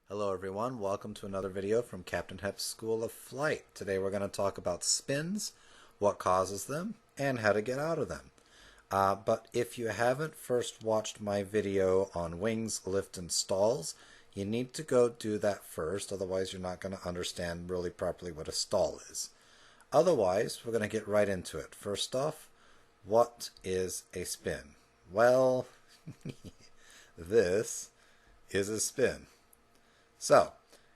Hello everyone, welcome to another video from Captain Hep's School of Flight. Today we're going to talk about spins, what causes them, and how to get out of them. But if you haven't first watched my video on wings, lift, and stalls, you need to go do that first, otherwise you're not going to understand really properly what a stall is. Otherwise, we're going to get right into it. First off, what is a spin? Well, this is a spin. So,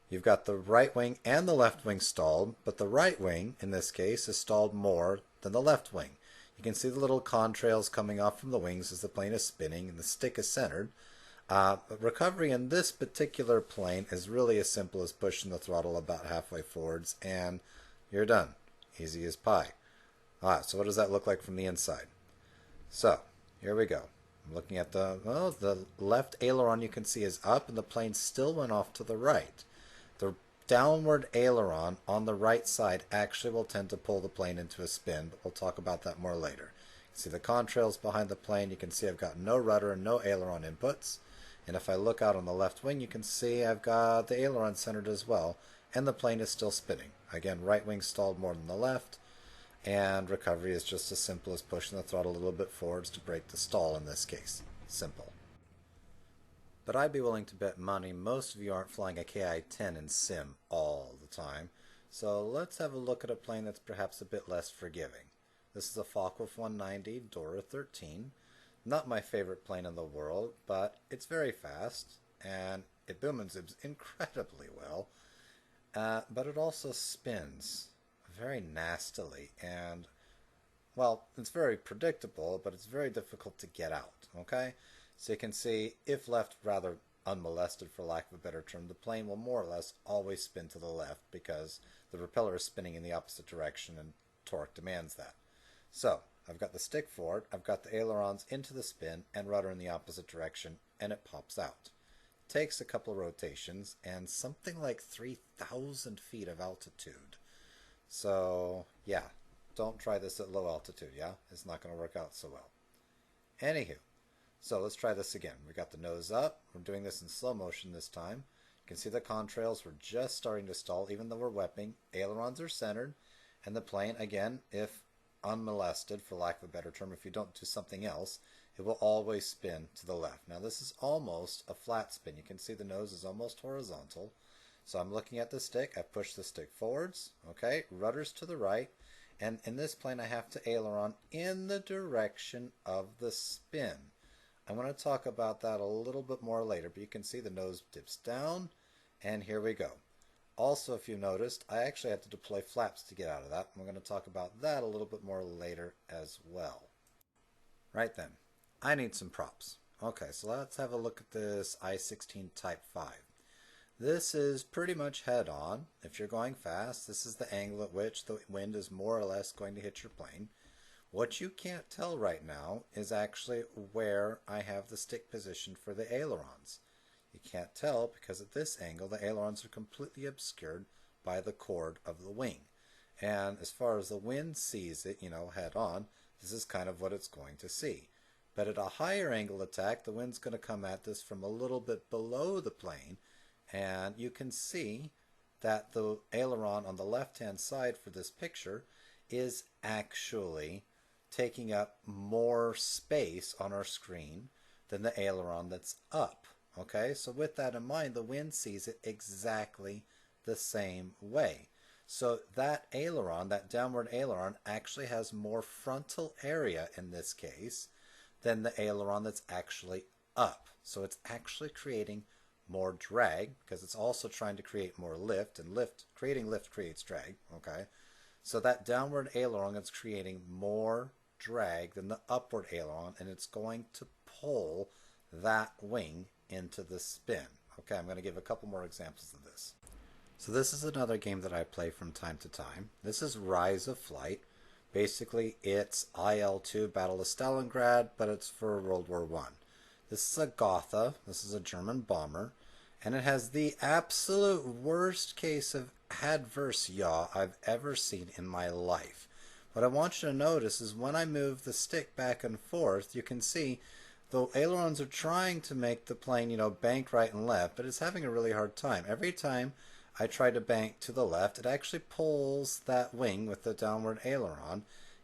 you've got the right wing and the left wing stalled, but the right wing, in this case, is stalled more than the left wing. You can see the little contrails coming off from the wings as the plane is spinning and the stick is centered. But recovery in this particular plane is really as simple as pushing the throttle about halfway forwards and you're done. Easy as pie. So what does that look like from the inside? So, here we go. I'm looking at the left aileron you can see is up and the plane still went off to the right. The downward aileron on the right side actually will tend to pull the plane into a spin, but we'll talk about that more later. You can see the contrails behind the plane. You can see I've got no rudder and no aileron inputs. And if I look out on the left wing, you can see I've got the aileron centered as well, and the plane is still spinning. Again, right wing stalled more than the left. And recovery is just as simple as pushing the throttle a little bit forwards to break the stall in this case. Simple. But I'd be willing to bet money most of you aren't flying a Ki-10 in sim all the time. So let's have a look at a plane that's perhaps a bit less forgiving. This is a Focke-Wulf 190 Dora 13. Not my favorite plane in the world, but it's very fast and it boom and zibs incredibly well. But it also spins very nastily, and well, it's very predictable, but it's very difficult to get out. Okay, so you can see if left rather unmolested, for lack of a better term, the plane will more or less always spin to the left because the propeller is spinning in the opposite direction and torque demands that. So I've got the stick forward, I've got the ailerons into the spin and rudder in the opposite direction, and it pops out. Takes a couple of rotations and something like 3,000 feet of altitude. So, yeah, don't try this at low altitude, yeah? It's not going to work out so well. Anywho, so let's try this again. We got the nose up. We're doing this in slow motion this time. You can see the contrails were just starting to stall, even though we're webbing. Ailerons are centered, and the plane, again, if unmolested, for lack of a better term, if you don't do something else, it will always spin to the left. Now, this is almost a flat spin. You can see the nose is almost horizontal. So I'm looking at the stick, I push the stick forwards, okay, rudders to the right, and in this plane I have to aileron in the direction of the spin. I'm going to talk about that a little bit more later, but you can see the nose dips down, and here we go. Also, if you noticed, I actually had to deploy flaps to get out of that. We're going to talk about that a little bit more later as well. Right then, I need some props. Okay, so let's have a look at this I-16 Type 5. This is pretty much head on. If you're going fast, this is the angle at which the wind is more or less going to hit your plane. What you can't tell right now is actually where I have the stick position for the ailerons. You can't tell because at this angle the ailerons are completely obscured by the chord of the wing. And as far as the wind sees it, head on, this is kind of what it's going to see. But at a higher angle attack, the wind's going to come at this from a little bit below the plane. And you can see that the aileron on the left-hand side for this picture is actually taking up more space on our screen than the aileron that's up. Okay, so with that in mind, the wind sees it exactly the same way. So that aileron, that downward aileron, actually has more frontal area in this case than the aileron that's actually up. So it's actually creating more drag because it's also trying to create more lift, and creating lift creates drag. Okay, so that downward aileron is creating more drag than the upward aileron, and it's going to pull that wing into the spin. Okay, I'm going to give a couple more examples of this. So this is another game that I play from time to time. This is Rise of Flight. Basically, it's IL-2 Battle of Stalingrad, but it's for World War I. This is a Gotha. This is a German bomber. And it has the absolute worst case of adverse yaw I've ever seen in my life. What I want you to notice is when I move the stick back and forth, you can see the ailerons are trying to make the plane, bank right and left, but it's having a really hard time. Every time I try to bank to the left, it actually pulls that wing with the downward aileron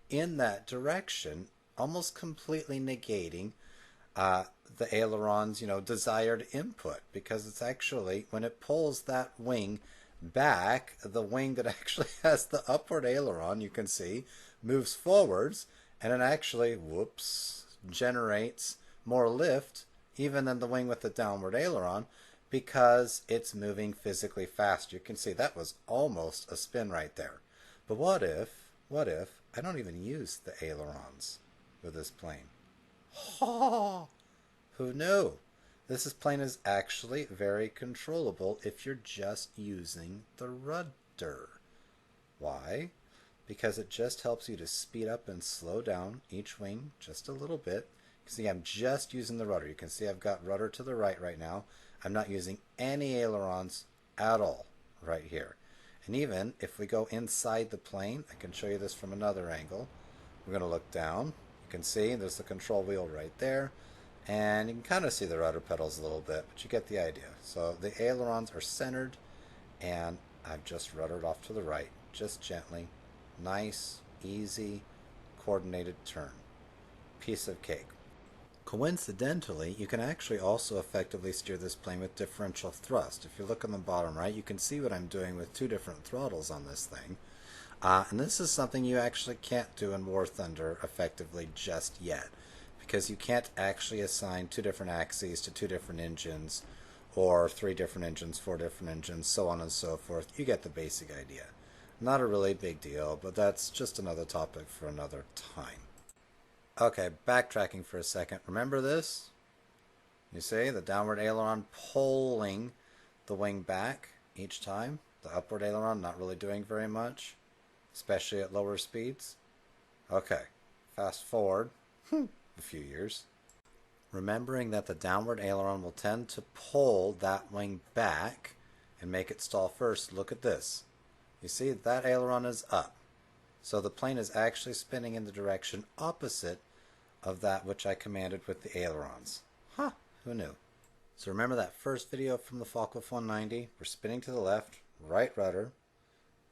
in that direction, almost completely negating the aileron's, desired input, because it's actually, when it pulls that wing back, the wing that actually has the upward aileron, you can see, moves forwards, and it actually, whoops, generates more lift even than the wing with the downward aileron, because it's moving physically faster. You can see that was almost a spin right there. But what if I don't even use the ailerons with this plane? Ha! Who knew? This plane is actually very controllable if you're just using the rudder. Why? Because it just helps you to speed up and slow down each wing just a little bit. See, I'm just using the rudder. You can see I've got rudder to the right now. I'm not using any ailerons at all right here. And even if we go inside the plane, I can show you this from another angle. We're going to look down. You can see there's the control wheel right there. And you can kind of see the rudder pedals a little bit, but you get the idea. So the ailerons are centered, and I've just ruddered off to the right, just gently. Nice, easy, coordinated turn. Piece of cake. Coincidentally, you can actually also effectively steer this plane with differential thrust. If you look on the bottom right, you can see what I'm doing with two different throttles on this thing. And this is something you actually can't do in War Thunder effectively just yet, because you can't actually assign two different axes to two different engines, or three different engines, four different engines, so on and so forth. You get the basic idea. Not a really big deal, but that's just another topic for another time. Okay, backtracking for a second. Remember this? You see the downward aileron pulling the wing back each time. The upward aileron not really doing very much, especially at lower speeds. Okay, fast forward a few years. Remembering that the downward aileron will tend to pull that wing back and make it stall first, look at this. You see that aileron is up. So the plane is actually spinning in the direction opposite of that which I commanded with the ailerons. Huh, who knew? So remember that first video from the Focke-Wulf 190? We're spinning to the left, right rudder,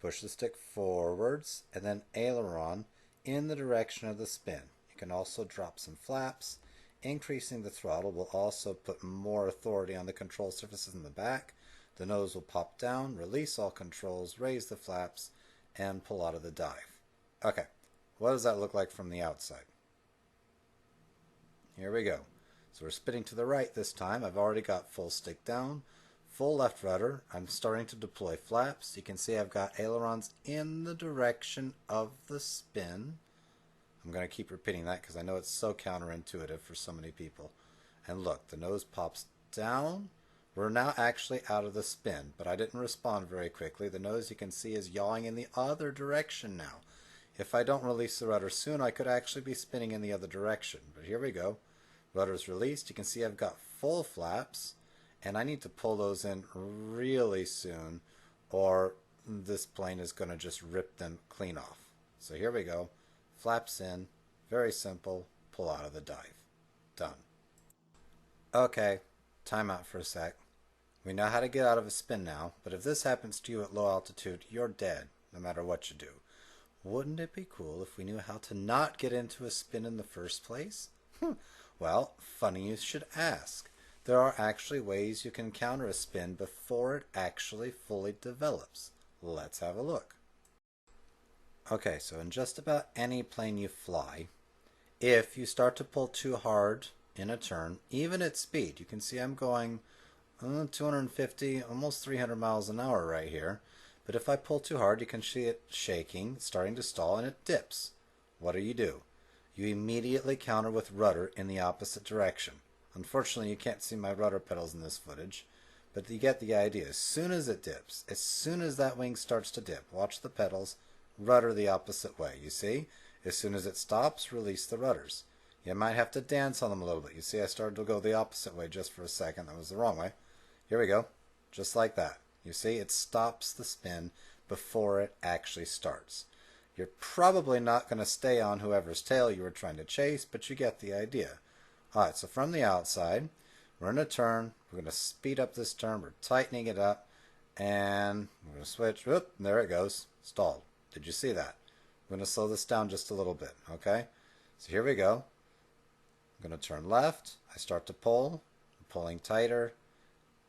push the stick forwards, and then aileron in the direction of the spin. You can also drop some flaps. Increasing the throttle will also put more authority on the control surfaces in the back. The nose will pop down, release all controls, raise the flaps, and pull out of the dive. Okay, what does that look like from the outside? Here we go. So we're spinning to the right this time. I've already got full stick down, full left rudder. I'm starting to deploy flaps. You can see I've got ailerons in the direction of the spin. I'm going to keep repeating that because I know it's so counterintuitive for so many people. And look, the nose pops down. We're now actually out of the spin, but I didn't respond very quickly. The nose, you can see, is yawing in the other direction now. If I don't release the rudder soon, I could actually be spinning in the other direction. But here we go. Rudder's released. You can see I've got full flaps, and I need to pull those in really soon, or this plane is going to just rip them clean off. So here we go. Flaps in. Very simple. Pull out of the dive. Done. Okay, time out for a sec. We know how to get out of a spin now, but if this happens to you at low altitude, you're dead, no matter what you do. Wouldn't it be cool if we knew how to not get into a spin in the first place? Well, funny you should ask. There are actually ways you can counter a spin before it actually fully develops. Let's have a look. Okay, so in just about any plane you fly, if you start to pull too hard in a turn, even at speed, you can see I'm going 250, almost 300 miles an hour right here. But if I pull too hard, you can see it shaking, starting to stall, and it dips. What do? You immediately counter with rudder in the opposite direction. Unfortunately, you can't see my rudder pedals in this footage, but you get the idea. As soon as it dips, as soon as that wing starts to dip, watch the pedals, rudder the opposite way. You see? As soon as it stops, release the rudders. You might have to dance on them a little bit. You see, I started to go the opposite way just for a second. That was the wrong way. Here we go. Just like that. You see, it stops the spin before it actually starts. You're probably not going to stay on whoever's tail you were trying to chase, but you get the idea. Alright, so from the outside, we're in a turn. We're going to speed up this turn. We're tightening it up. And we're going to switch. Whoop, there it goes. Stalled. Did you see that? I'm going to slow this down just a little bit. Okay? So here we go. I'm going to turn left. I start to pull. I'm pulling tighter.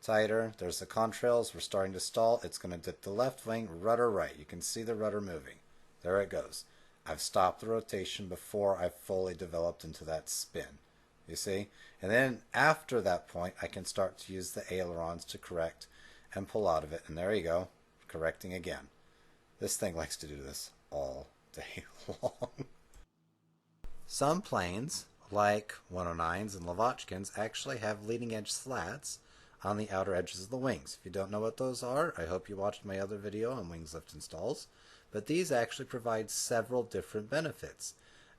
Tighter. There's the contrails. We're starting to stall. It's going to dip the left wing, rudder right. You can see the rudder moving. There it goes. I've stopped the rotation before I've fully developed into that spin. You see? And then after that point, I can start to use the ailerons to correct and pull out of it. And there you go. Correcting again. This thing likes to do this all day long. Some planes, like 109s and Lavochkins, actually have leading edge slats on the outer edges of the wings. If you don't know what those are, I hope you watched my other video on wings, lift, and stalls. But these actually provide several different benefits.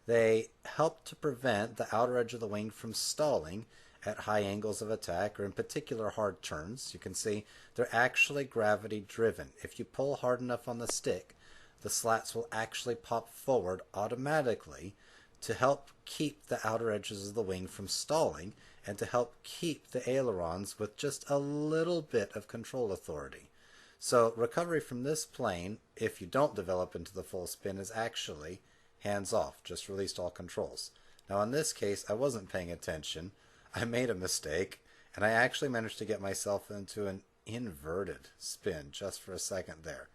They help to prevent the outer edge of the wing from stalling at high angles of attack, or in particular hard turns. You can see they're actually gravity driven. If you pull hard enough on the stick, the slats will actually pop forward automatically to help keep the outer edges of the wing from stalling and to help keep the ailerons with just a little bit of control authority. So recovery from this plane, if you don't develop into the full spin, is actually hands off. Just released all controls. Now in this case, I wasn't paying attention. I made a mistake, and I actually managed to get myself into an inverted spin just for a second there.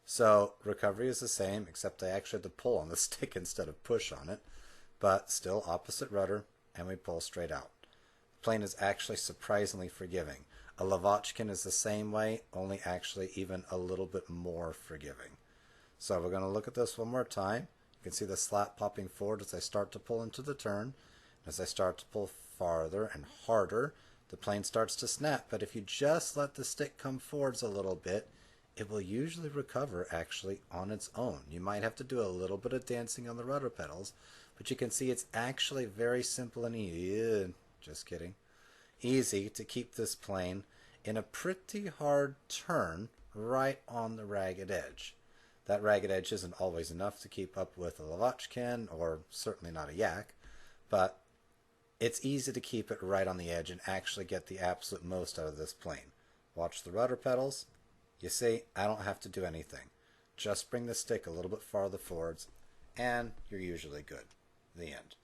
So recovery is the same, except I actually had to pull on the stick instead of push on it, but still opposite rudder, and we pull straight out. The plane is actually surprisingly forgiving. A Lavochkin is the same way, only actually even a little bit more forgiving. So we're going to look at this one more time. You can see the slat popping forward as I start to pull into the turn. As I start to pull farther and harder, the plane starts to snap. But if you just let the stick come forwards a little bit, it will usually recover actually on its own. You might have to do a little bit of dancing on the rudder pedals, but you can see it's actually very simple and easy. Just kidding. Easy to keep this plane in a pretty hard turn right on the ragged edge. That ragged edge isn't always enough to keep up with a Lavochkin, or certainly not a yak, but it's easy to keep it right on the edge and actually get the absolute most out of this plane. Watch the rudder pedals. You see, I don't have to do anything. Just bring the stick a little bit farther forwards, and you're usually good. The end.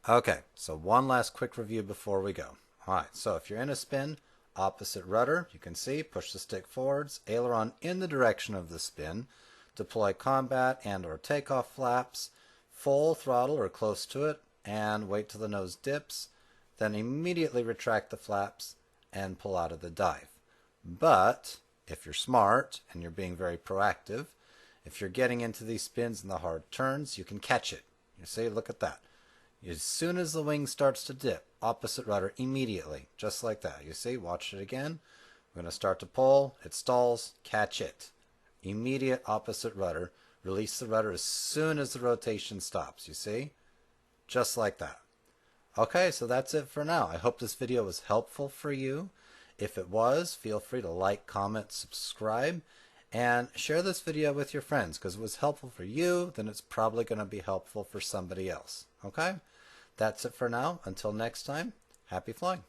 Okay, so one last quick review before we go. Alright, so if you're in a spin, opposite rudder, you can see, push the stick forwards, aileron in the direction of the spin, deploy combat and or takeoff flaps, full throttle or close to it, and wait till the nose dips, then immediately retract the flaps and pull out of the dive. But if you're smart and you're being very proactive, if you're getting into these spins and the hard turns, you can catch it. You see, look at that. As soon as the wing starts to dip, opposite rudder immediately, just like that. You see, watch it again. We're going to start to pull, it stalls, catch it. Immediate opposite rudder, release the rudder as soon as the rotation stops, you see? Just like that. Okay, so that's it for now. I hope this video was helpful for you. If it was, feel free to like, comment, subscribe, and share this video with your friends, because if it was helpful for you, then it's probably going to be helpful for somebody else. Okay? That's it for now. Until next time, happy flying.